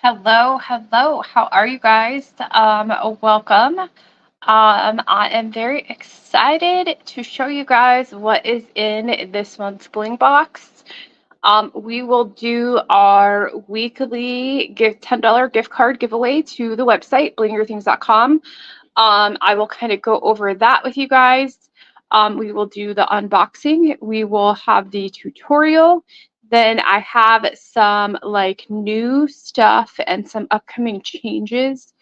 Hello, hello. How are you guys? Welcome. I am very excited to show you guys what is in this month's Bling Box. We will do our weekly $10 gift card giveaway to the website, blingyourthings.com. I will kind of go over that with you guys. We will do the unboxing. We will have the tutorial. Then I have some like new stuff and some upcoming changes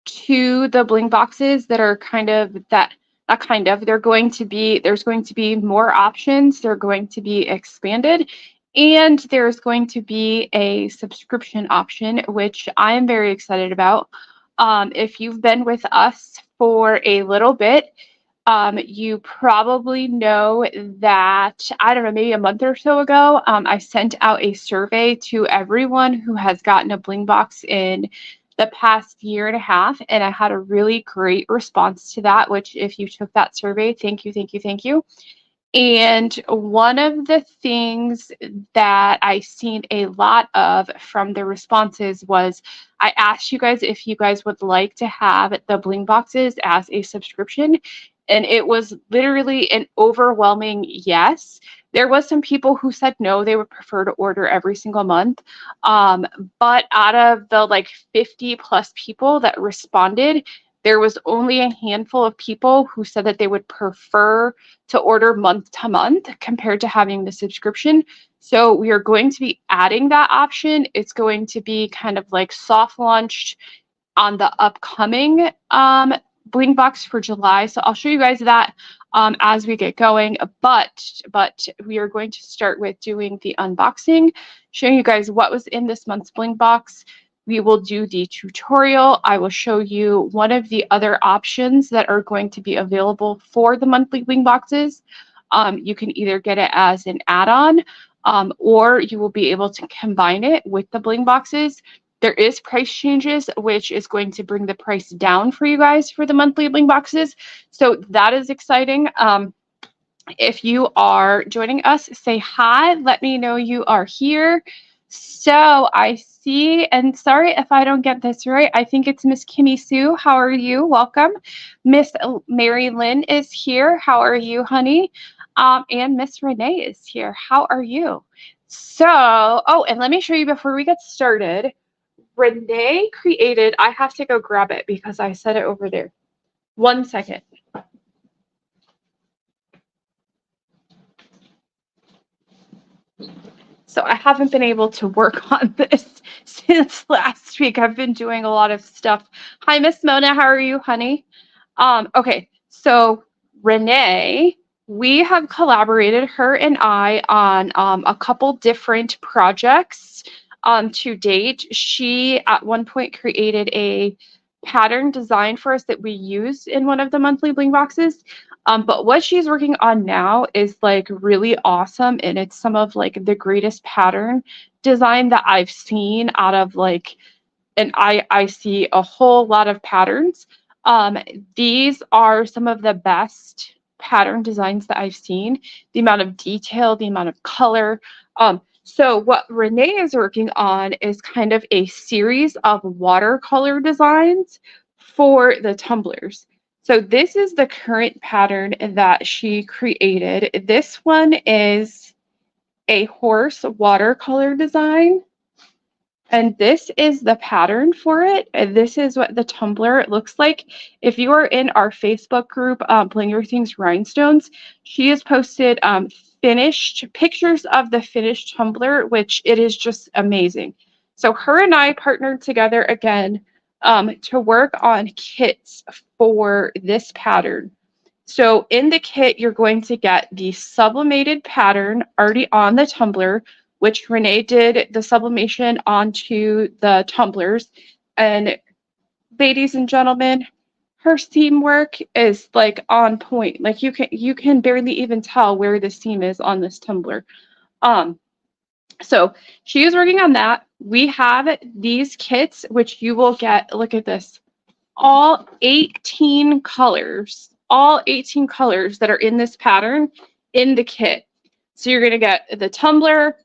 to the bling boxes that are kind of that not kind of they're going to be there's going to be more options. They're going to be expanded. And there's going to be a subscription option, which I am very excited about. If you've been with us for a little bit, you probably know that, I don't know, maybe a month or so ago, I sent out a survey to everyone who has gotten a bling box in the past year and a half, and I had a really great response to that, which if you took that survey, thank you, thank you, thank you. And one of the things that I seen a lot of from the responses was I asked you guys if you guys would like to have the bling boxes as a subscription. And it was literally an overwhelming yes. There was some people who said no, they would prefer to order every single month. But out of the like 50 plus people that responded, there was only a handful of people who said that they would prefer to order month to month compared to having the subscription. So we are going to be adding that option. It's going to be kind of like soft launched on the upcoming bling box for July. So I'll show you guys that as we get going. But we are going to start with doing the unboxing, showing you guys what was in this month's bling box. We will do the tutorial. I will show you one of the other options that are going to be available for the monthly bling boxes. You can either get it as an add-on or you will be able to combine it with the bling boxes. There is price changes, which is going to bring the price down for you guys for the monthly bling boxes. So that is exciting. If you are joining us, say hi. Let me know you are here. So I see, and sorry if I don't get this right. I think it's Miss Kimmy Sue. How are you? Welcome. Miss Mary Lynn is here. How are you, honey? And Miss Renee is here. How are you? So, oh, and let me show you before we get started. Renee created, I have to go grab it because I set it over there. 1 second. So I haven't been able to work on this since last week. I've been doing a lot of stuff. Hi, Miss Mona. How are you, honey? Okay, so Renee, we have collaborated, her and I, on a couple different projects to date. She, at one point, created a pattern design for us that we used in one of the monthly bling boxes. But what she's working on now is like really awesome, and it's some of like the greatest pattern design that I've seen out of like, and I see a whole lot of patterns. These are some of the best pattern designs that I've seen. The amount of detail, the amount of color. So what Renee is working on is kind of a series of watercolor designs for the tumblers. So this is the current pattern that she created. This one is a horse watercolor design. And this is the pattern for it. And this is what the tumbler looks like. If you are in our Facebook group, Bling Your Things Rhinestones, she has posted finished pictures of the finished tumbler, which it is just amazing. So her and I partnered together again to work on kits for this pattern. So in the kit, you're going to get the sublimated pattern already on the tumbler, which Renee did the sublimation onto the tumblers. And ladies and gentlemen, her seam work is like on point. Like you can barely even tell where the seam is on this tumbler. So she is working on that. We have these kits, which you will get, look at this, all 18 colors that are in this pattern in the kit. So you're going to get the tumbler,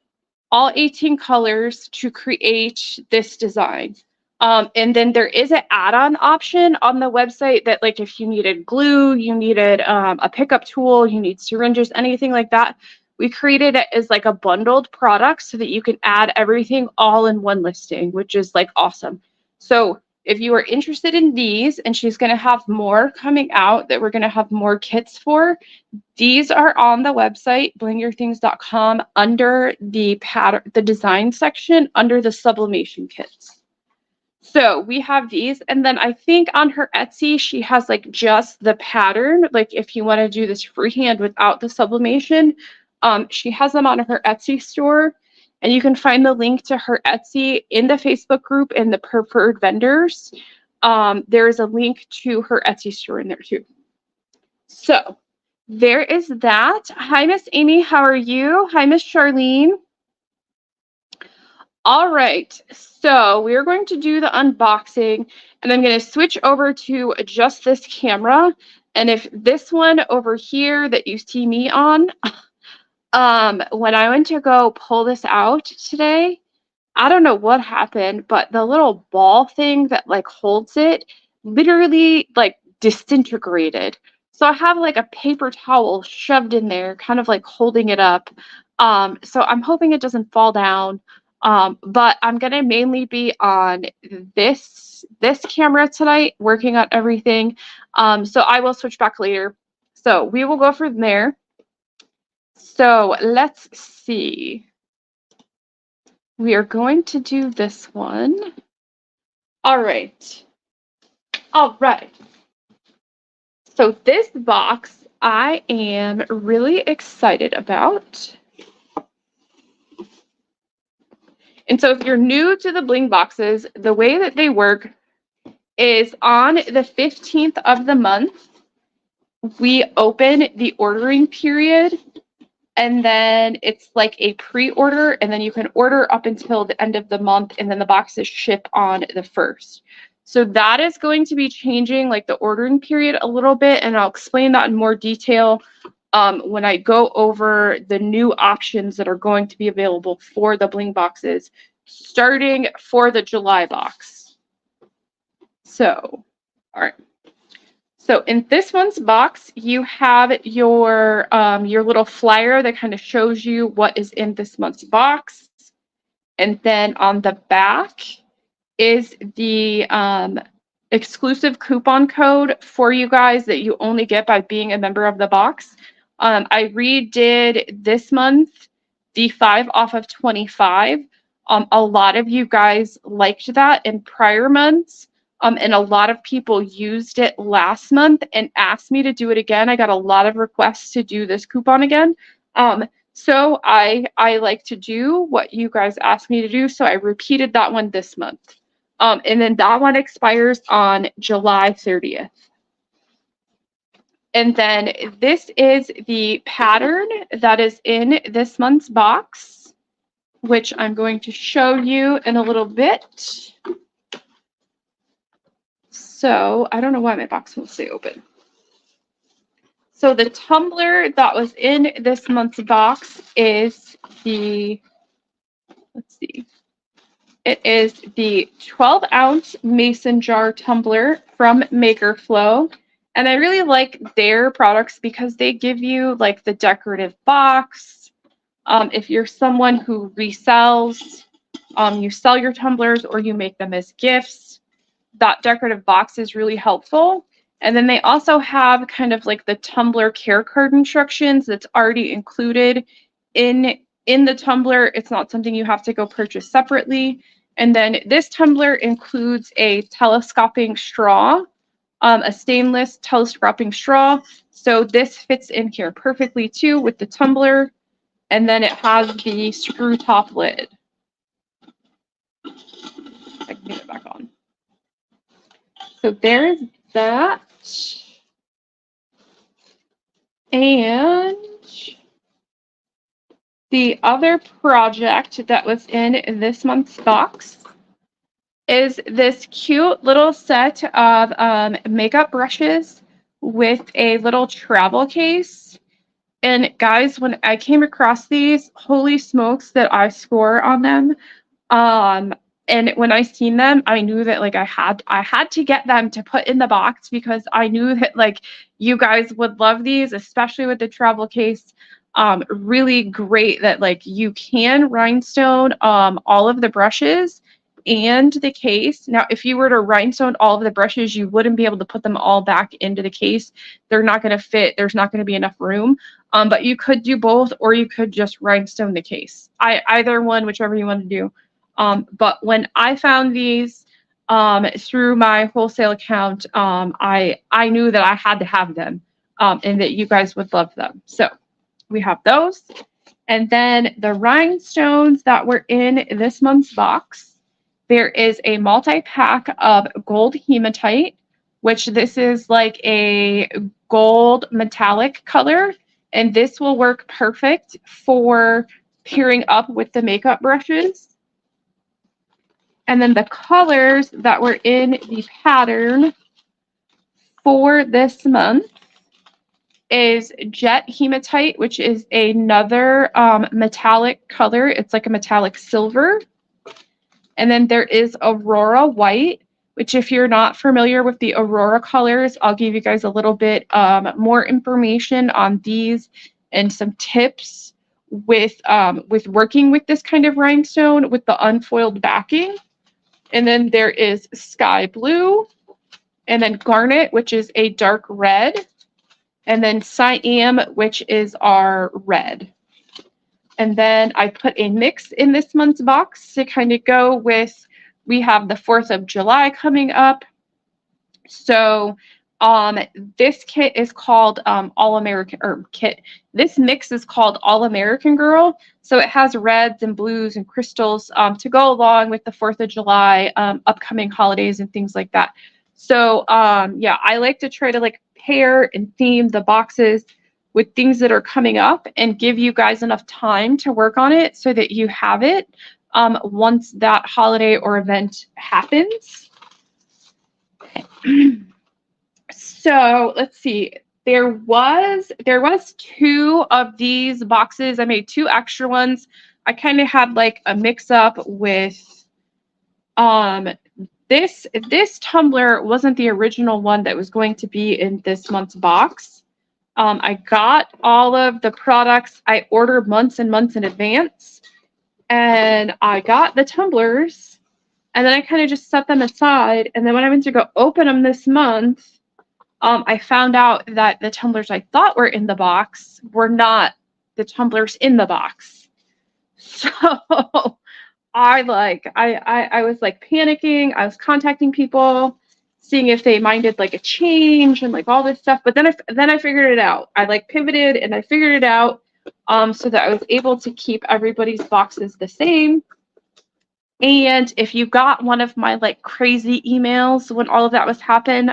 all 18 colors to create this design. And then there is an add-on option on the website that, like, if you needed glue, you needed a pickup tool, you need syringes, anything like that, we created it as like a bundled product so that you can add everything all in one listing, which is like awesome. So if you are interested in these, and she's going to have more coming out that we're going to have more kits for, these are on the website, blingyourthings.com, under the pattern, the design section, under the sublimation kits. So we have these, and then I think on her Etsy, she has like just the pattern. Like if you want to do this freehand without the sublimation, she has them on her Etsy store, and you can find the link to her Etsy in the Facebook group in the preferred vendors. There is a link to her Etsy store in there too. So there is that. Hi, Miss Amy. How are you? Hi, Miss Charlene. All right. So we're going to do the unboxing, and I'm going to switch over to just this camera. And if this one over here that you see me on, when I went to go pull this out today, I don't know what happened, but the little ball thing that like holds it literally like disintegrated. So I have like a paper towel shoved in there, kind of like holding it up. So I'm hoping it doesn't fall down. But I'm gonna mainly be on this camera tonight, working on everything. So I will switch back later. So we will go from there. So let's see. We are going to do this one. All right. All right. So this box I am really excited about. And so if you're new to the bling boxes, the way that they work is on the 15th of the month, we open the ordering period. And then it's like a pre-order, and then you can order up until the end of the month, and then the boxes ship on the 1st. So that is going to be changing like the ordering period a little bit, and I'll explain that in more detail when I go over the new options that are going to be available for the bling boxes, starting for the July box. So, all right. So in this one's box, you have your little flyer that kind of shows you what is in this month's box. And then on the back is the exclusive coupon code for you guys that you only get by being a member of the box. I redid this month the 5 off of 25. A lot of you guys liked that in prior months. And a lot of people used it last month and asked me to do it again. I got a lot of requests to do this coupon again. So I like to do what you guys asked me to do. So I repeated that one this month. And then that one expires on July 30th. And then this is the pattern that is in this month's box, which I'm going to show you in a little bit. So I don't know why my box won't stay open. So the tumbler that was in this month's box is the, let's see, it is the 12-ounce mason jar tumbler from Maker Flow. And I really like their products because they give you like the decorative box. If you're someone who resells, you sell your tumblers or you make them as gifts, that decorative box is really helpful. And then they also have kind of like the tumbler care card instructions that's already included in the tumbler. It's not something you have to go purchase separately. And then this tumbler includes a telescoping straw, a stainless telescoping straw. So this fits in here perfectly too with the tumbler. And then it has the screw top lid. I can get it back on. So there's that. And the other project that was in this month's box is this cute little set of makeup brushes with a little travel case. And guys, when I came across these, holy smokes, that I score on them. Um, and when I seen them, I knew that like I had to get them to put in the box because I knew that like you guys would love these, especially with the travel case. Really great that like you can rhinestone all of the brushes and the case. Now, if you were to rhinestone all of the brushes, you wouldn't be able to put them all back into the case. They're not going to fit. There's not going to be enough room. But you could do both, or you could just rhinestone the case. Either one, whichever you want to do. But when I found these through my wholesale account, I knew that I had to have them and that you guys would love them. So we have those. And then the rhinestones that were in this month's box, there is a multi-pack of gold hematite, which this is like a gold metallic color. And this will work perfect for pairing up with the makeup brushes. And then the colors that were in the pattern for this month is jet hematite, which is another metallic color. It's like a metallic silver. And then there is aurora white, which if you're not familiar with the aurora colors, I'll give you guys a little bit more information on these and some tips with working with this kind of rhinestone with the unfoiled backing. And then there is sky blue, and then garnet, which is a dark red, and then cyan, which is our red. And then I put a mix in this month's box to kind of go with, we have the 4th of July coming up. So this kit is called All American, or kit. This mix is called All American Girl. So it has reds and blues and crystals to go along with the 4th of July upcoming holidays and things like that. So yeah, I like to try to like pair and theme the boxes with things that are coming up and give you guys enough time to work on it so that you have it once that holiday or event happens. So let's see. There was 2 of these boxes. I made 2 extra ones. I kind of had like a mix up with this tumbler wasn't the original one that was going to be in this month's box. I got all of the products. I ordered months and months in advance, and I got the tumblers, and then I kind of just set them aside. And then when I went to go open them this month, I found out that the tumblers I thought were in the box were not the tumblers in the box. So I was like panicking. I was contacting people, seeing if they minded like a change and like all this stuff. But then I figured it out. I like pivoted and I figured it out so that I was able to keep everybody's boxes the same. And if you got one of my like crazy emails when all of that was happening,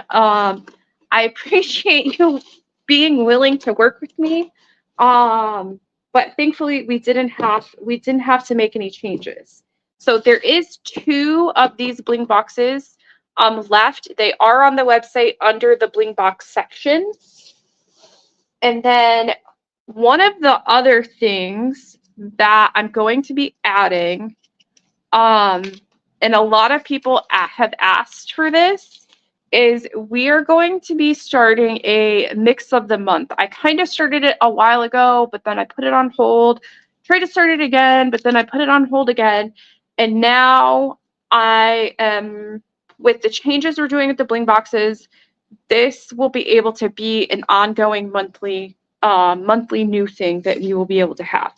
I appreciate you being willing to work with me. But thankfully we didn't have to make any changes. So there is 2 of these bling boxes left. They are on the website under the bling box section. And then one of the other things that I'm going to be adding, and a lot of people have asked for this, is we are going to be starting a mix of the month. I kind of started it a while ago, but then I put it on hold, tried to start it again, but then I put it on hold again. And now I am, with the changes we're doing with the bling boxes, this will be able to be an ongoing monthly new thing that you will be able to have.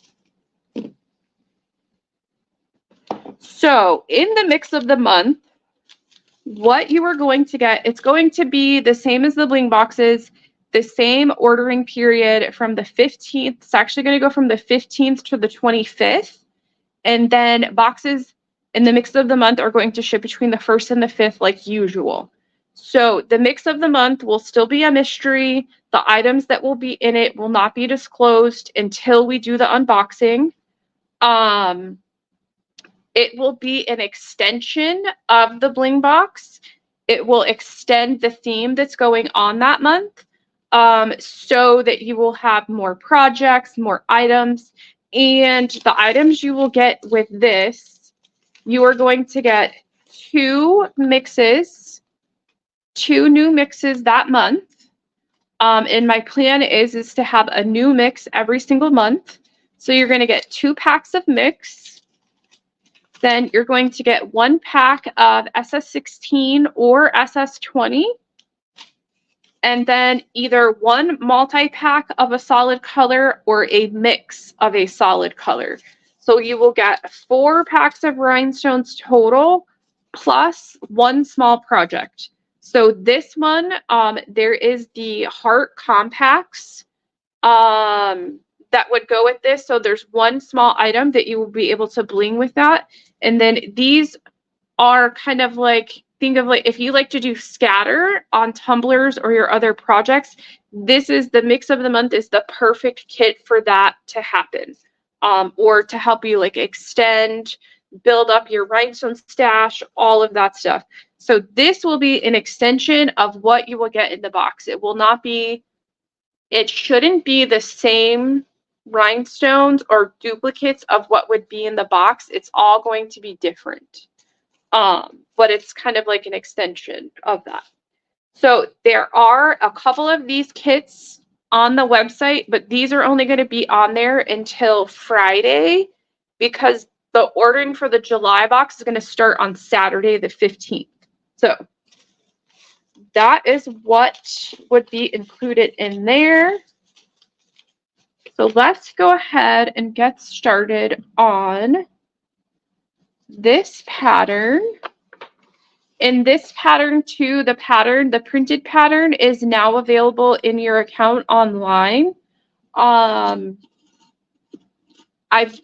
So in the mix of the month, what you are going to get, it's going to be the same as the bling boxes, the same ordering period from the 15th. It's actually going to go from the 15th to the 25th. And then boxes in the mix of the month are going to ship between the 1st and the 5th like usual. So the mix of the month will still be a mystery. The items that will be in it will not be disclosed until we do the unboxing. It will be an extension of the bling box. It will extend the theme that's going on that month. so that you will have more projects, more items. And the items you will get with this, you are going to get 2 mixes, 2 new mixes that month. And my plan is to have a new mix every single month. So you're going to get 2 packs of mix. Then you're going to get 1 pack of SS16 or SS20. And then either 1 multi-pack of a solid color or a mix of a solid color. So you will get 4 packs of rhinestones total plus 1 small project. So this one, there is the heart compacts that would go with this. So there's 1 small item that you will be able to bling with that. And then these are kind of like, think of like if you like to do scatter on tumblers or your other projects, this is the mix of the month is the perfect kit for that to happen. Or to help you like extend, build up your rhinestone stash, all of that stuff. So this will be an extension of what you will get in the box. It will not be, it shouldn't be the same rhinestones or duplicates of what would be in the box. It's all going to be different. But it's kind of like an extension of that. So there are a couple of these kits on the website, but these are only going to be on there until Friday because the ordering for the July box is going to start on Saturday the 15th. So that is what would be included in there. So let's go ahead and get started on this pattern. In this pattern too, the printed pattern is now available in your account online. I've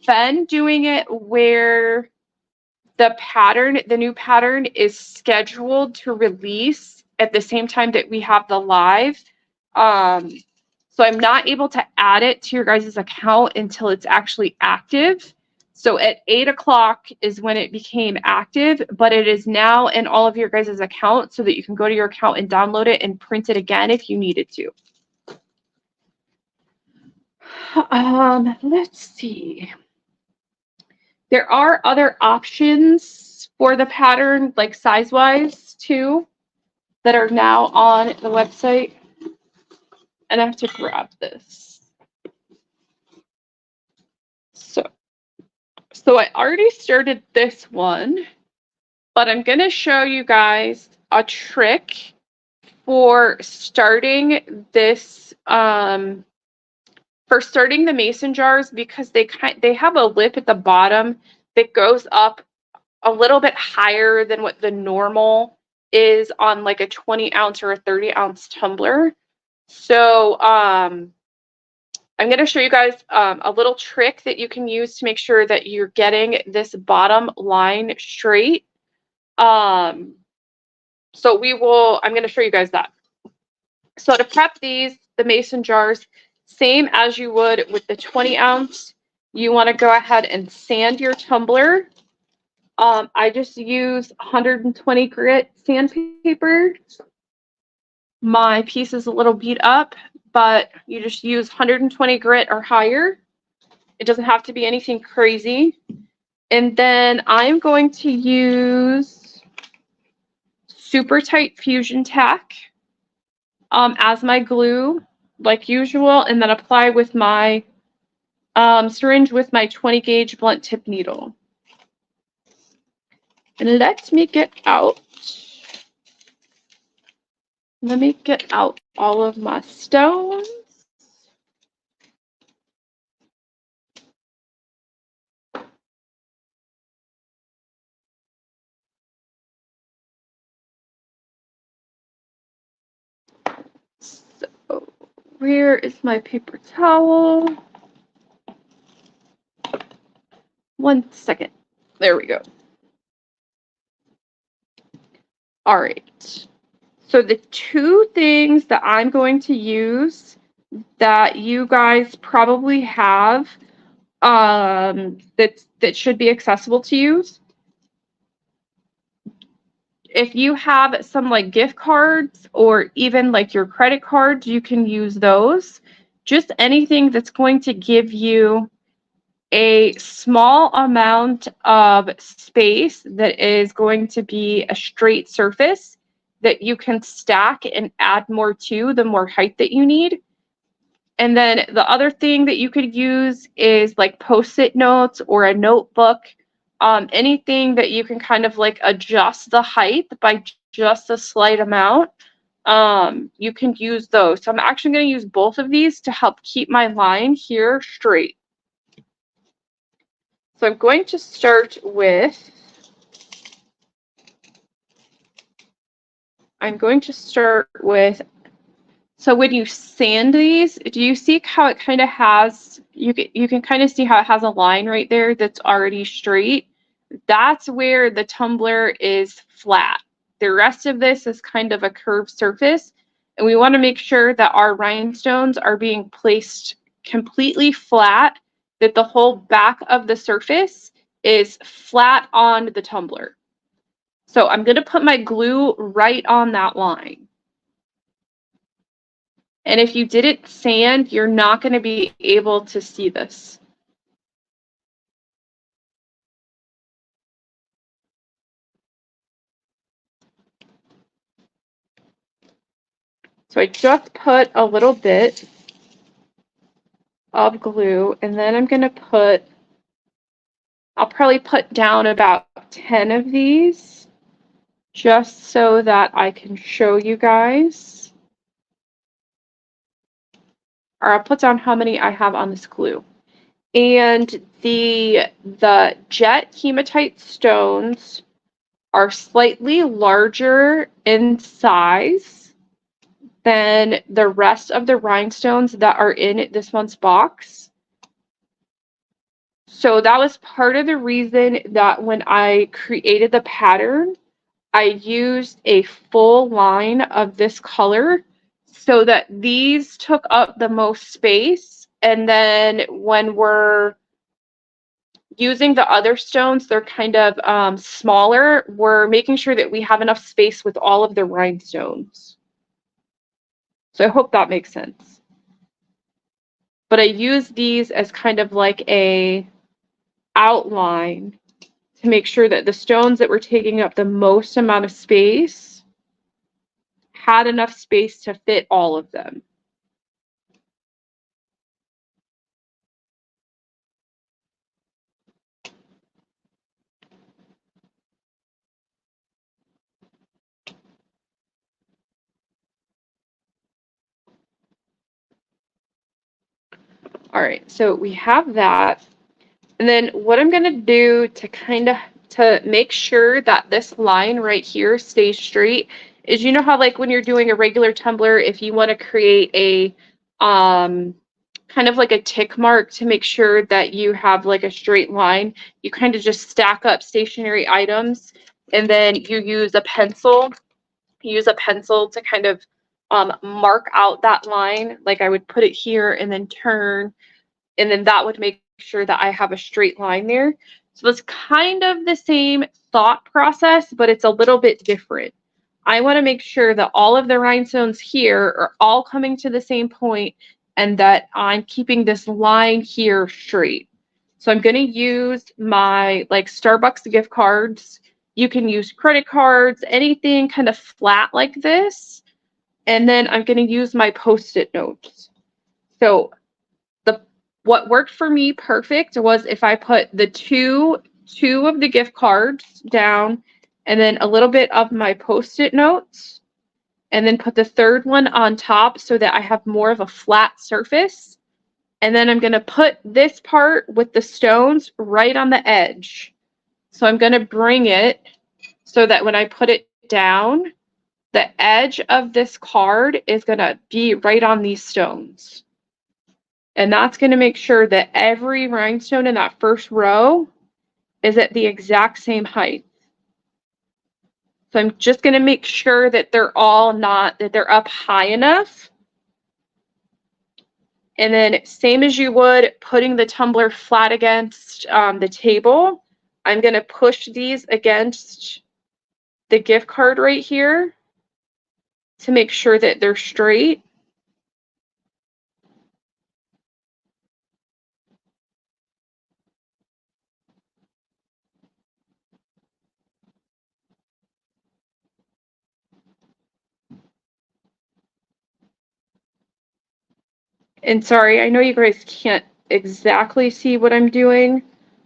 been doing it where the new pattern is scheduled to release at the same time that we have the live. So I'm not able to add it to your guys' account until it's actually active. So at 8 o'clock is when it became active, but it is now in all of your guys' accounts so that you can go to your account and download it and print it again if you needed to. Let's see. There are other options for the pattern, like size-wise too, that are now on the website. And I have to grab this. So I already started this one, but I'm going to show you guys a trick for starting this, for starting the mason jars, because they have a lip at the bottom that goes up a little bit higher than what the normal is on like a 20-ounce or a 30-ounce tumbler. So I'm going to show you guys a little trick that you can use to make sure that you're getting this bottom line straight. I'm going to show you guys that. So to prep these, the mason jars, same as you would with the 20-ounce, you want to go ahead and sand your tumbler. I just use 120 grit sandpaper. My piece is a little beat up, but you just use 120 grit or higher. It doesn't have to be anything crazy. And then I'm going to use super tight fusion tack as my glue, like usual, and then apply with my syringe with my 20 gauge blunt tip needle. And let me get out all of my stones. So where is my paper towel? 1 second. There we go. All right. So the 2 things that I'm going to use that you guys probably have that should be accessible to you if you have some like gift cards or even like your credit cards, you can use those. Just anything that's going to give you a small amount of space that is going to be a straight surface that you can stack and add more to the more height that you need. And then the other thing that you could use is like post-it notes or a notebook, anything that you can kind of like adjust the height by just a slight amount. You can use those. So I'm actually going to use both of these to help keep my line here straight. So I'm going to start with, so when you sand these, do you see how it kind of has, you can kind of see how it has a line right there that's already straight? That's where the tumbler is flat. The rest of this is kind of a curved surface, and we want to make sure that our rhinestones are being placed completely flat, that the whole back of the surface is flat on the tumbler. So I'm going to put my glue right on that line. And if you didn't sand, you're not going to be able to see this. So I just put a little bit of glue, and then I'm going to put, I'll probably put down about 10 of these just so that I can show you guys. Or I'll put down how many I have on this glue. And the jet hematite stones are slightly larger in size than the rest of the rhinestones that are in this month's box. So that was part of the reason that when I created the pattern, I used a full line of this color so that these took up the most space. And then when we're using the other stones, they're kind of smaller. We're making sure that we have enough space with all of the rhinestones. So I hope that makes sense. But I use these as kind of like a outline to make sure that the stones that were taking up the most amount of space had enough space to fit all of them. All right, so we have that. And then what I'm going to do to to make sure that this line right here stays straight is, you know how like when you're doing a regular tumbler, if you want to create a kind of like a tick mark to make sure that you have like a straight line, you kind of just stack up stationary items and then you use a pencil. Use a pencil to kind of mark out that line. Like I would put it here and then turn, and then that would make sure that I have a straight line there. So it's kind of the same thought process, but it's a little bit different. I want to make sure that all of the rhinestones here are all coming to the same point and that I'm keeping this line here straight. So I'm going to use my like Starbucks gift cards. You can use credit cards, anything kind of flat like this. And then I'm going to use my post-it notes. So what worked for me perfect was if I put the two of the gift cards down and then a little bit of my post-it notes and then put the third one on top so that I have more of a flat surface. And then I'm going to put this part with the stones right on the edge. So I'm going to bring it so that when I put it down, the edge of this card is going to be right on these stones. And that's going to make sure that every rhinestone in that first row is at the exact same height. So I'm just going to make sure that they're all that they're up high enough. And then same as you would putting the tumbler flat against the table, I'm going to push these against the gift card right here to make sure that they're straight. And sorry, I know you guys can't exactly see what I'm doing,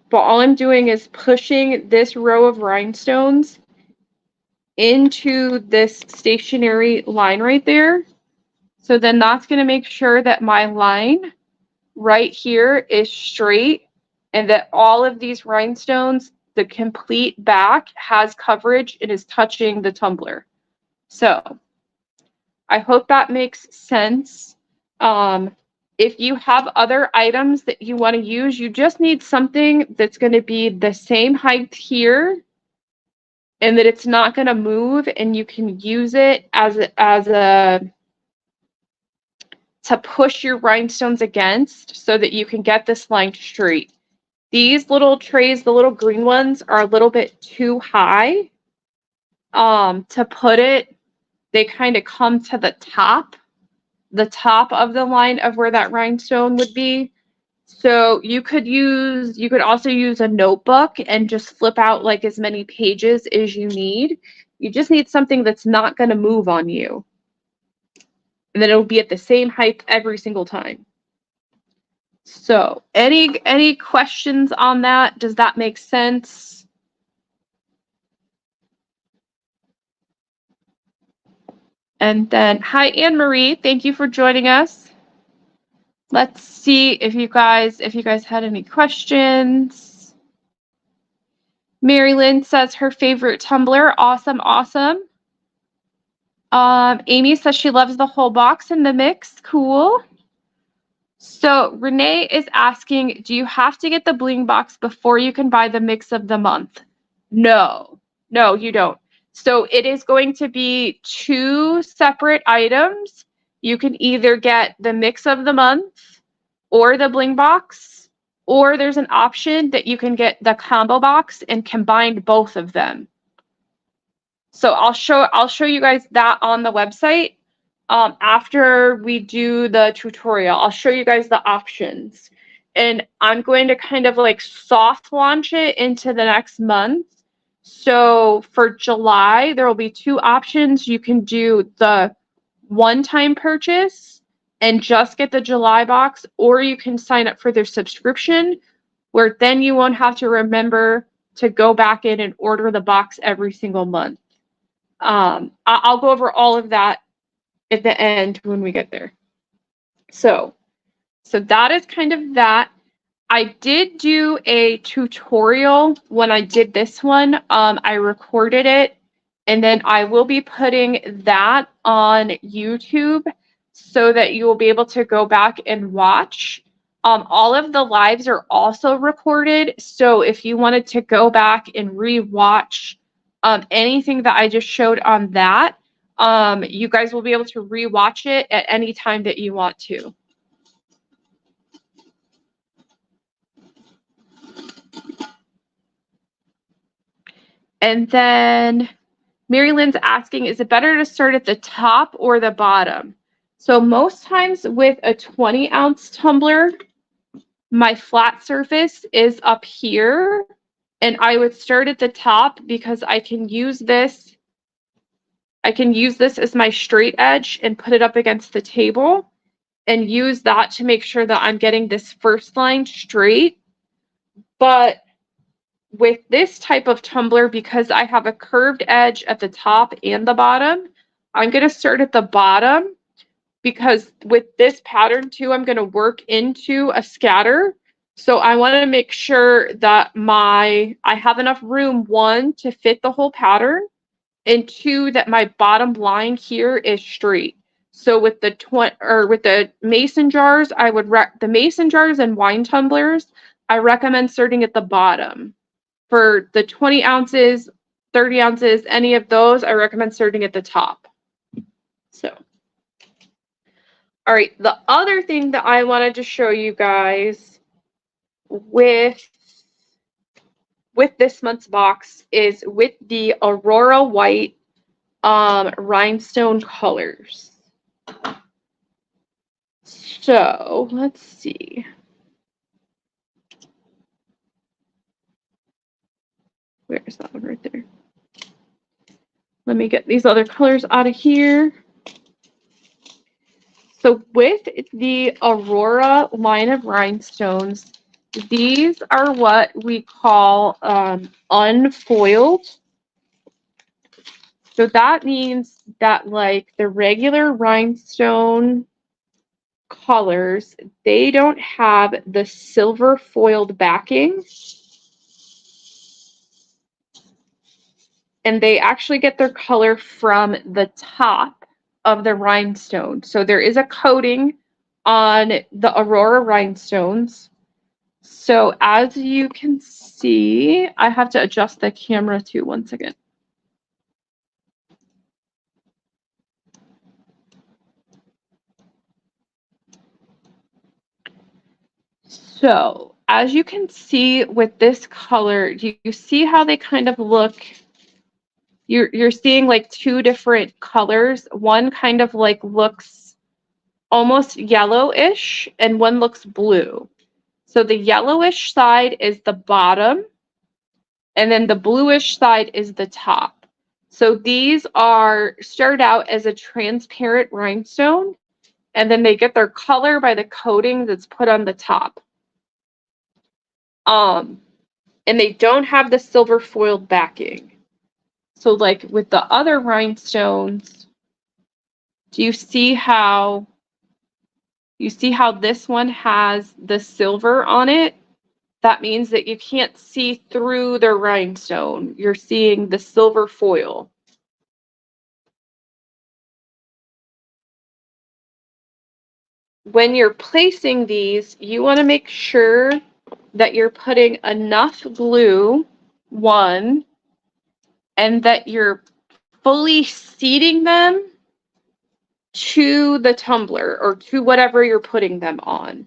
but all I'm doing is pushing this row of rhinestones into this stationary line right there. So then that's going to make sure that my line right here is straight and that all of these rhinestones, the complete back, has coverage and is touching the tumbler. So I hope that makes sense. If you have other items that you want to use, you just need something that's going to be the same height here and that it's not going to move, and you can use it as a to push your rhinestones against so that you can get this line straight. These little trays, the little green ones, are a little bit too high to put it. They kind of come to the top of the line of where that rhinestone would be. So you could also use a notebook and just flip out like as many pages as you need. You just need something that's not going to move on you. And then it'll be at the same height every single time. So any questions on that? Does that make sense? And then, hi, Anne-Marie. Thank you for joining us. Let's see if you guys had any questions. Mary Lynn says her favorite tumbler. Awesome, awesome. Amy says she loves the whole box and the mix. Cool. So Renee is asking, do you have to get the bling box before you can buy the mix of the month? No, you don't. So it is going to be 2 separate items. You can either get the mix of the month or the bling box, or there's an option that you can get the combo box and combine both of them. So I'll show you guys that on the website. After we do the tutorial, I'll show you guys the options. And I'm going to kind of like soft launch it into the next month. So for July, there will be 2 options. You can do the one-time purchase and just get the July box, or you can sign up for their subscription, where then you won't have to remember to go back in and order the box every single month. I'll go over all of that at the end when we get there. So that is kind of that. I did do a tutorial when I did this one. I recorded it, and then I will be putting that on YouTube so that you will be able to go back and watch. All of the lives are also recorded, so if you wanted to go back and re-watch anything that I just showed on that, you guys will be able to re-watch it at any time that you want to. And then Mary Lynn's asking, is it better to start at the top or the bottom? So most times with a 20-ounce tumbler, my flat surface is up here, and I would start at the top because I can use this as my straight edge and put it up against the table and use that to make sure that I'm getting this first line straight. But with this type of tumbler, because I have a curved edge at the top and the bottom, I'm going to start at the bottom, because with this pattern too, I'm going to work into a scatter. So I want to make sure that I have enough room, 1, to fit the whole pattern, and 2, that my bottom line here is straight. So with the mason jars, the mason jars and wine tumblers, I recommend starting at the bottom. For the 20 ounces, 30 ounces, any of those, I recommend starting at the top. So, all right, the other thing that I wanted to show you guys with with this month's box is with the Aurora White rhinestone colors. So let's see. Where's that one right there? Let me get these other colors out of here. So with the Aurora line of rhinestones, these are what we call unfoiled. So that means that like the regular rhinestone colors, they don't have the silver foiled backing. And they actually get their color from the top of the rhinestone. So there is a coating on the Aurora rhinestones. So as you can see, I have to adjust the camera too, one second. So as you can see with this color, you see how they kind of look. You're seeing like two different colors. One kind of like looks almost yellowish and one looks blue. So the yellowish side is the bottom and then the bluish side is the top. So these are start out as a transparent rhinestone and then they get their color by the coating that's put on the top. And they don't have the silver foiled backing. So like with the other rhinestones, do you see how this one has the silver on it? That means that you can't see through the rhinestone. You're seeing the silver foil. When you're placing these, you want to make sure that you're putting enough glue, one, and that you're fully seating them to the tumbler or to whatever you're putting them on.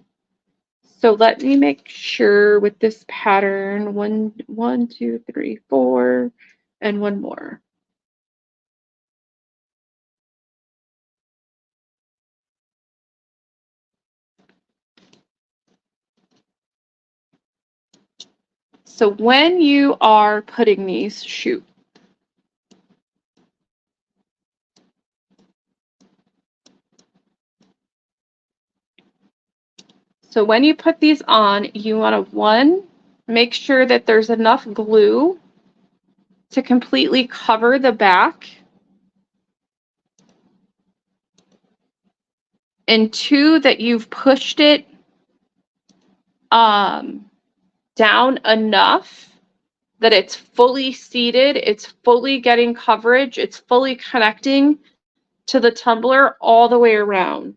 So let me make sure with this pattern, one, two, three, four, and one more. So when you are putting these, shoot. So when you put these on, you want to, one, make sure that there's enough glue to completely cover the back. And two, that you've pushed it down enough that it's fully seated, it's fully getting coverage, it's fully connecting to the tumbler all the way around.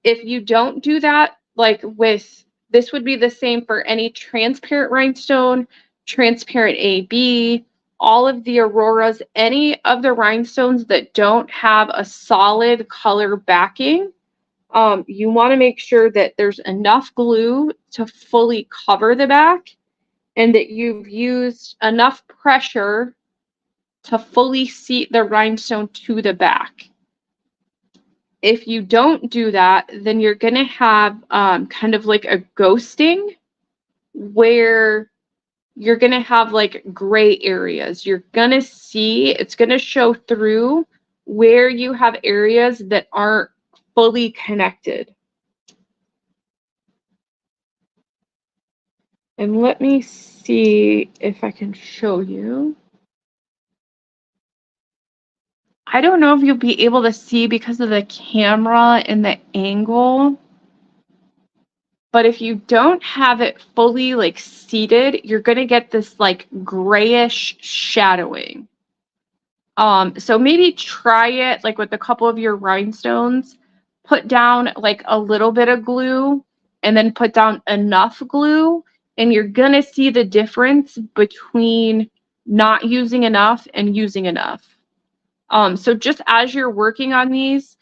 If you don't do that, like with, this would be the same for any transparent rhinestone, transparent AB, all of the Auroras, any of the rhinestones that don't have a solid color backing, you want to make sure that there's enough glue to fully cover the back and that you've used enough pressure to fully seat the rhinestone to the back. If you don't do that, then you're going to have kind of like a ghosting where you're going to have like gray areas. You're going to see, it's going to show through where you have areas that aren't fully connected. And let me see if I can show you. I don't know if you'll be able to see because of the camera and the angle, but if you don't have it fully like seated, you're going to get this like grayish shadowing. So maybe try it like with a couple of your rhinestones, put down like a little bit of glue and then put down enough glue, and you're going to see the difference between not using enough and using enough. So just as you're working on these,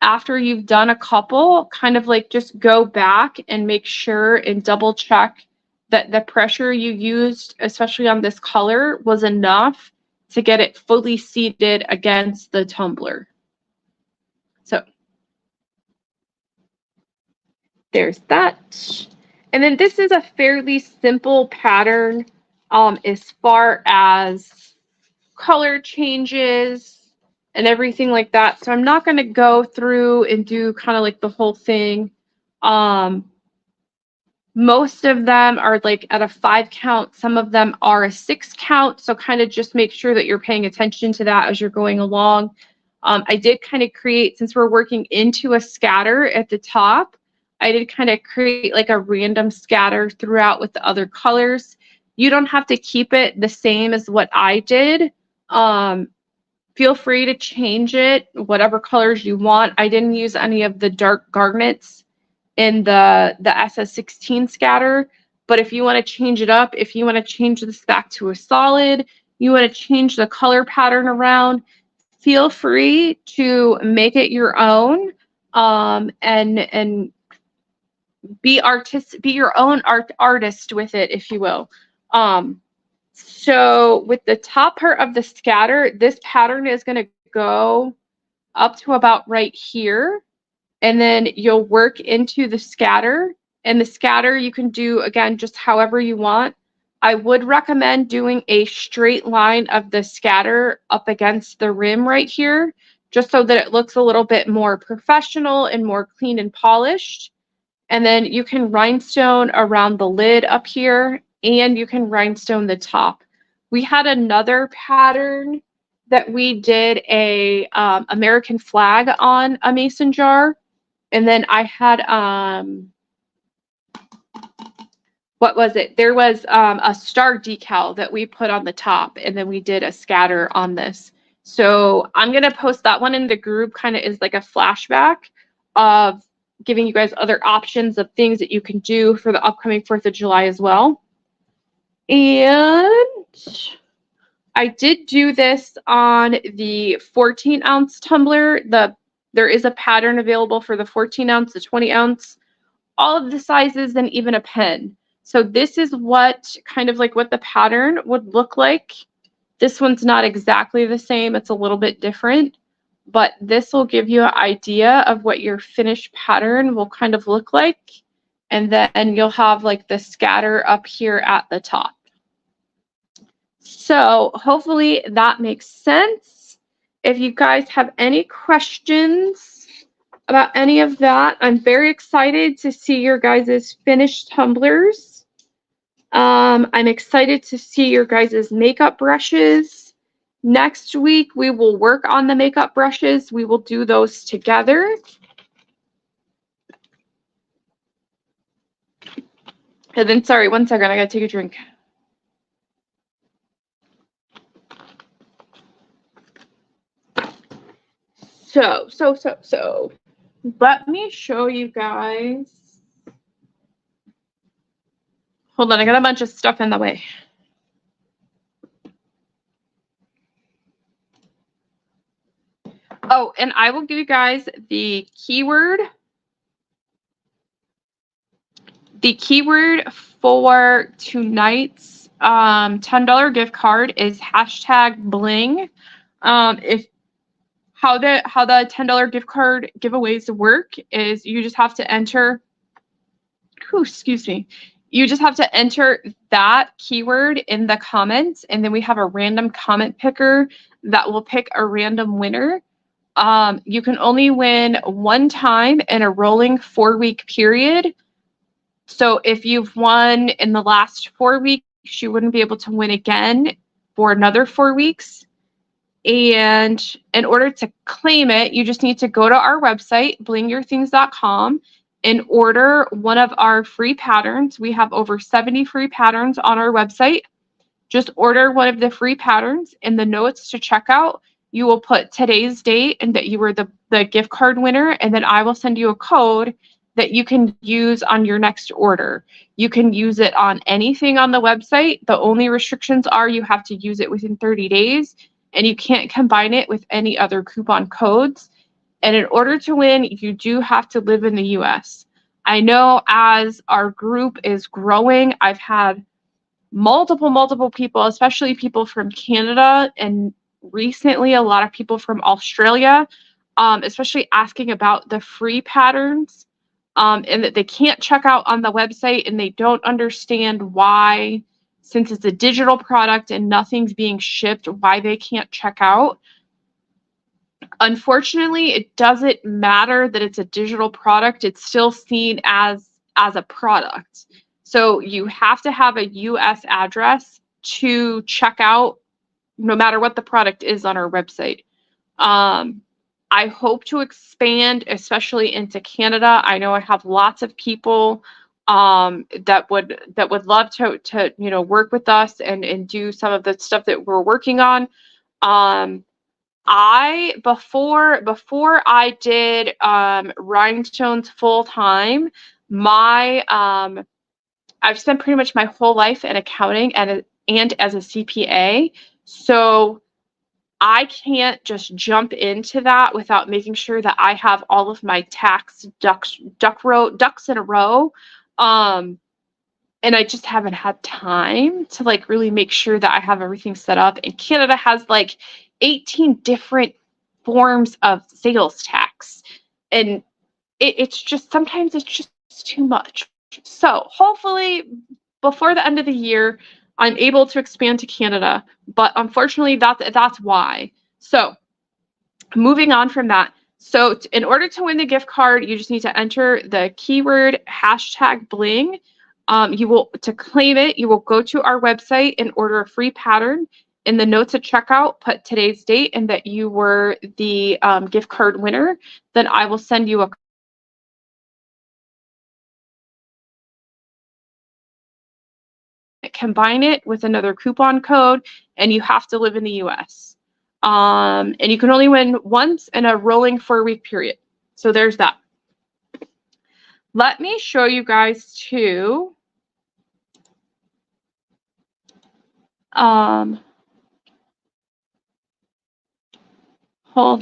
after you've done a couple, kind of like just go back and make sure and double check that the pressure you used, especially on this color, was enough to get it fully seated against the tumbler. So there's that. And then this is a fairly simple pattern as far as color changes and everything like that. So I'm not going to go through and do kind of like the whole thing. Most of them are like at a 5 count. Some of them are a 6 count. So kind of just make sure that you're paying attention to that as you're going along. I did kind of create, since we're working into a scatter at the top, I did kind of create like a random scatter throughout with the other colors. You don't have to keep it the same as what I did. Feel free to change it, whatever colors you want. I didn't use any of the dark garnets in the SS16 scatter, but if you want to change it up, if you want to change this back to a solid, you want to change the color pattern around, feel free to make it your own, and be your own artist with it, if you will. So with the top part of the scatter, this pattern is going to go up to about right here, and then you'll work into the scatter. And the scatter you can do, again, just however you want. I would recommend doing a straight line of the scatter up against the rim right here, just so that it looks a little bit more professional and more clean and polished. And then you can rhinestone around the lid up here, and you can rhinestone the top. We had another pattern that we did a American flag on a mason jar. And then I had, what was it? There was a star decal that we put on the top, and then we did a scatter on this. So I'm going to post that one in the group, kind of is like a flashback of giving you guys other options of things that you can do for the upcoming 4th of July as well. And I did do this on the 14-ounce tumbler. There is a pattern available for the 14-ounce, the 20-ounce, all of the sizes, and even a pen. So this is what kind of like what the pattern would look like. This one's not exactly the same. It's a little bit different, but this will give you an idea of what your finished pattern will kind of look like. And then you'll have like the scatter up here at the top. So hopefully that makes sense. If you guys have any questions about any of that, I'm very excited to see your guys' finished tumblers. I'm excited to see your guys' makeup brushes. Next week, we will work on the makeup brushes. We will do those together. And then, sorry, one second, I gotta take a drink. So, let me show you guys. Hold on, I got a bunch of stuff in the way. Oh, and I will give you guys the keyword. The keyword for tonight's $10 gift card is #bling. How the $10 gift card giveaways work is you just have to enter. Excuse me. You just have to enter that keyword in the comments, and then we have a random comment picker that will pick a random winner. You can only win one time in a rolling 4-week period. So if you've won in the last 4 weeks, you wouldn't be able to win again for another 4 weeks. And in order to claim it, you just need to go to our website, blingyourthings.com, and order one of our free patterns. We have over 70 free patterns on our website. Just order one of the free patterns. In the notes to checkout, you will put today's date and that you were the gift card winner, and then I will send you a code that you can use on your next order. You can use it on anything on the website. The only restrictions are you have to use it within 30 days, and you can't combine it with any other coupon codes. And in order to win, you do have to live in the US. I know as our group is growing, I've had multiple people, especially people from Canada, and recently a lot of people from Australia, especially asking about the free patterns, and that they can't check out on the website and they don't understand why, since it's a digital product and nothing's being shipped, why they can't check out. Unfortunately, it doesn't matter that it's a digital product. It's still seen as a product. So you have to have a US address to check out no matter what the product is on our website. I hope to expand, especially into Canada. I know I have lots of people that would love to work with us and do some of the stuff that we're working on. I before I did rhinestones full time, my I've spent pretty much my whole life in accounting and as a CPA. So I can't just jump into that without making sure that I have all of my tax ducks in a row. And I just haven't had time to like really make sure that I have everything set up. And Canada has like 18 different forms of sales tax. And it's just sometimes it's just too much. So hopefully before the end of the year, I'm able to expand to Canada. But unfortunately, that's why. So moving on from that. So in order to win the gift card, you just need to enter the keyword #bling. To claim it, you will go to our website and order a free pattern. In the notes at checkout, put today's date and that you were the gift card winner. Then I will send you a combine it with another coupon code, and you have to live in the US. And you can only win once in a rolling 4-week period. So there's that. Let me show you guys too. Hold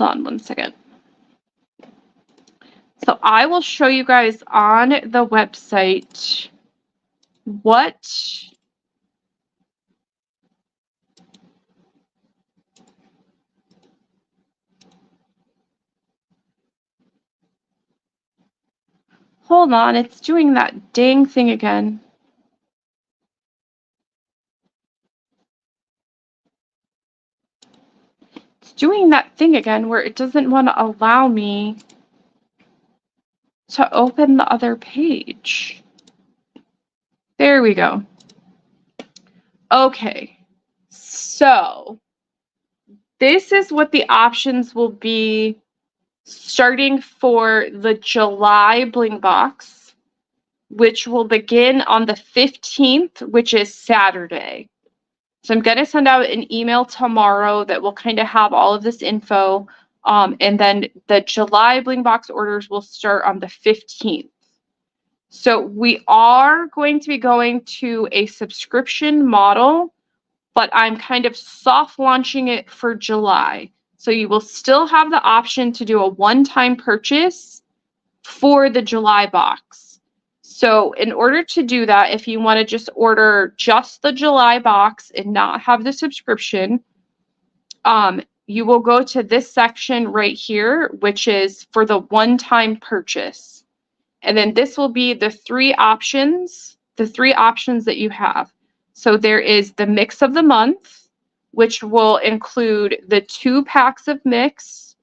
on one second. So I will show you guys on the website what hold on, it's doing that dang thing again. It's doing that thing again where it doesn't want to allow me to open the other page. There we go. Okay, so this is what the options will be starting for the July Bling Box, which will begin on the 15th, which is Saturday. So I'm going to send out an email tomorrow that will kind of have all of this info. And then the July Bling Box orders will start on the 15th. So we are going to be going to a subscription model, but I'm kind of soft launching it for July. So you will still have the option to do a one-time purchase for the July box. So in order to do that, if you want to just order just the July box and not have the subscription, you will go to this section right here, which is for the one-time purchase. And then this will be the three options that you have. So there is the mix of the month, which will include the 2 packs of mix,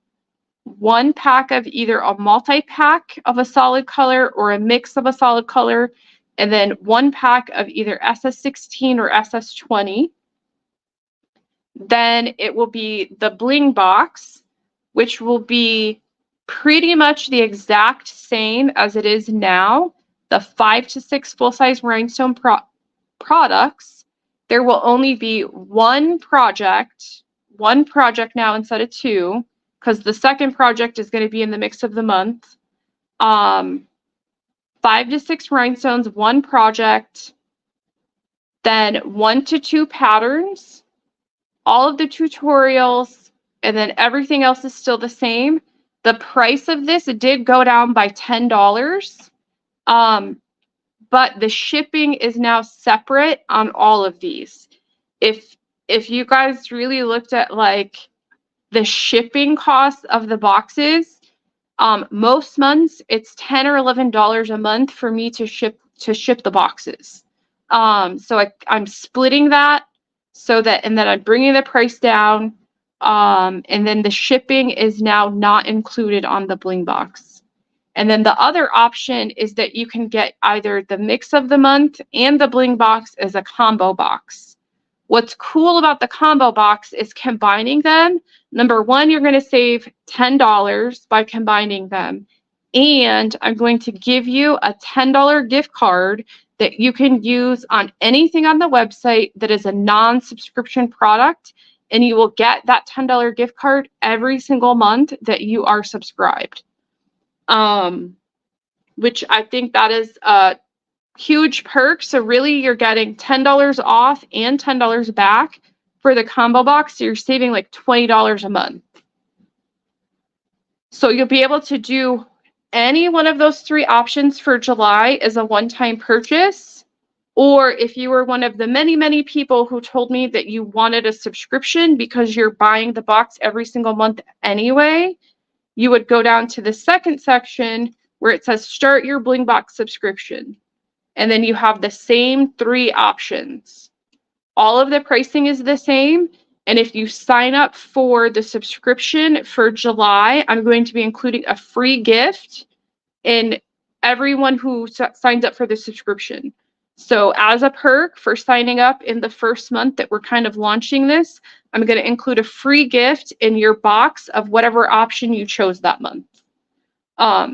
1 pack of either a multi-pack of a solid color or a mix of a solid color, and then 1 pack of either SS16 or SS20. Then it will be the Bling Box, which will be pretty much the exact same as it is now. The 5 to 6 full-size rhinestone products. There will only be one project now instead of 2, because the second project is going to be in the mix of the month. 5 to 6 rhinestones, 1 project, then 1 to 2 patterns, all of the tutorials, and then everything else is still the same. The price of this did go down by $10. But the shipping is now separate on all of these. If you guys really looked at like the shipping costs of the boxes, most months it's $10 or $11 a month for me to ship the boxes. So I'm splitting that so that, and then I'm bringing the price down. And then the shipping is now not included on the Bling Box. And then the other option is that you can get either the mix of the month and the Bling Box as a combo box. What's cool about the combo box is combining them. Number one, you're going to save $10 by combining them. And I'm going to give you a $10 gift card that you can use on anything on the website that is a non-subscription product. And you will get that $10 gift card every single month that you are subscribed. Which I think that is a huge perk. So really you're getting $10 off and $10 back for the combo box. So you're saving like $20 a month. So you'll be able to do any one of those three options for July as a one-time purchase. Or if you were one of the many, many people who told me that you wanted a subscription because you're buying the box every single month anyway, you would go down to the second section where it says start your Bling Box subscription. And then you have the same three options. All of the pricing is the same. And if you sign up for the subscription for July, I'm going to be including a free gift in everyone who signs up for the subscription. So as a perk for signing up in the first month that we're kind of launching this, I'm going to include a free gift in your box of whatever option you chose that month.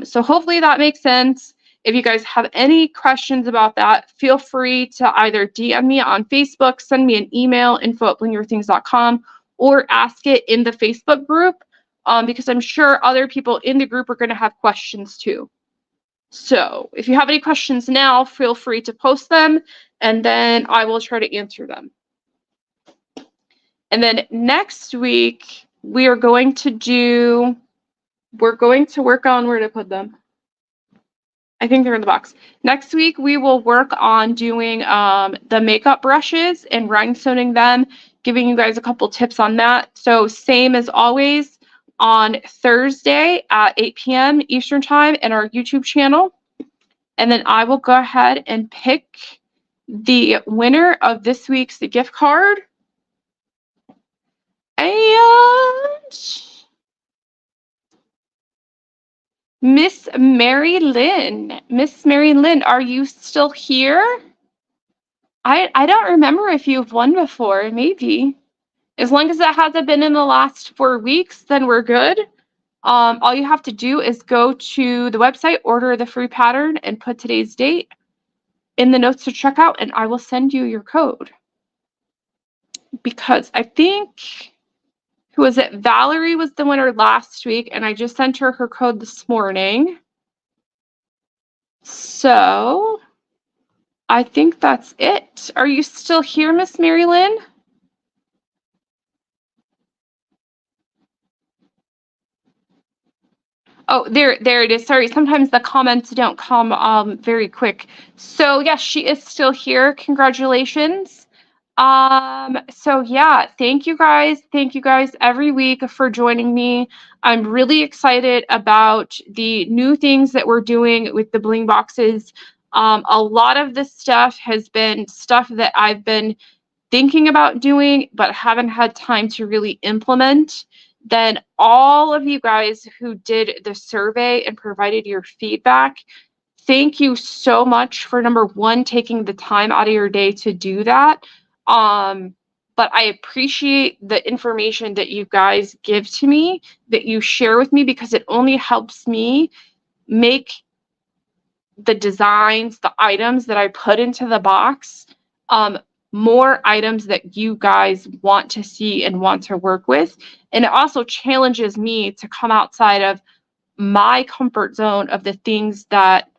So hopefully that makes sense. If you guys have any questions about that, feel free to either DM me on Facebook, send me an email, info@blingyourthings.com, or ask it in the Facebook group, because I'm sure other people in the group are going to have questions too. So if you have any questions now, feel free to post them, and then I will try to answer them. And then next week, we're going to work on where to put them. I think they're in the box. Next week, we will work on doing the makeup brushes and rhinestoning them, giving you guys a couple tips on that. So same as always, on Thursday at 8 p.m. Eastern Time in our YouTube channel. And then I will go ahead and pick the winner of this week's gift card. And Miss Mary Lynn. Miss Mary Lynn, are you still here? I don't remember if you've won before. Maybe. As long as it hasn't been in the last 4 weeks, then we're good. All you have to do is go to the website, order the free pattern, and put today's date in the notes to checkout, and I will send you your code. Because I think, who was it? Valerie was the winner last week, and I just sent her code this morning. So I think that's it. Are you still here, Miss Mary Lynn? Oh, there it is. Sorry, sometimes the comments don't come very quick. So yes, she is still here. Congratulations. So yeah, thank you guys. Thank you guys every week for joining me. I'm really excited about the new things that we're doing with the Bling Boxes. A lot of this stuff has been stuff that I've been thinking about doing, but haven't had time to really implement. Then all of you guys who did the survey and provided your feedback, thank you so much for, number one, taking the time out of your day to do that. But I appreciate the information that you guys give to me, that you share with me, because it only helps me make the designs, the items that I put into the box, more items that you guys want to see and want to work with. And it also challenges me to come outside of my comfort zone of the things that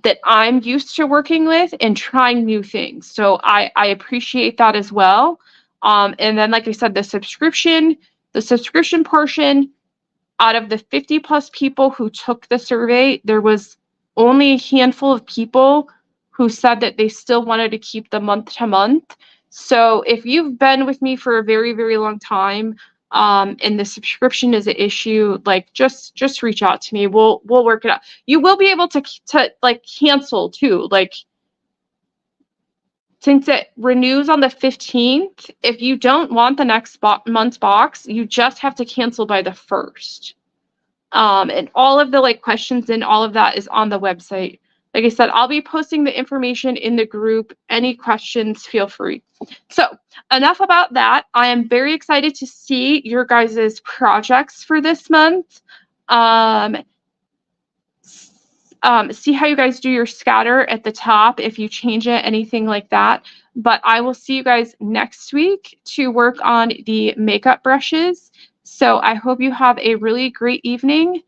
that I'm used to working with and trying new things. So I appreciate that as well. And then, like I said, the subscription portion, out of the 50 plus people who took the survey, there was only a handful of people who said that they still wanted to keep the month to month. So if you've been with me for a very, very long time, and the subscription is an issue, like just reach out to me. We'll work it out. You will be able to like cancel too. Like, since it renews on the 15th, if you don't want the next month's box, you just have to cancel by the 1st. And all of the like questions and all of that is on the website. Like I said, I'll be posting the information in the group. Any questions, feel free. So enough about that. I am very excited to see your guys' projects for this month. See how you guys do your scatter at the top, if you change it, anything like that. But I will see you guys next week to work on the makeup brushes. So I hope you have a really great evening,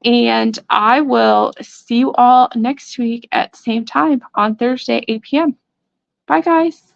and I will see you all next week at the same time on Thursday, 8 p.m. Bye, guys.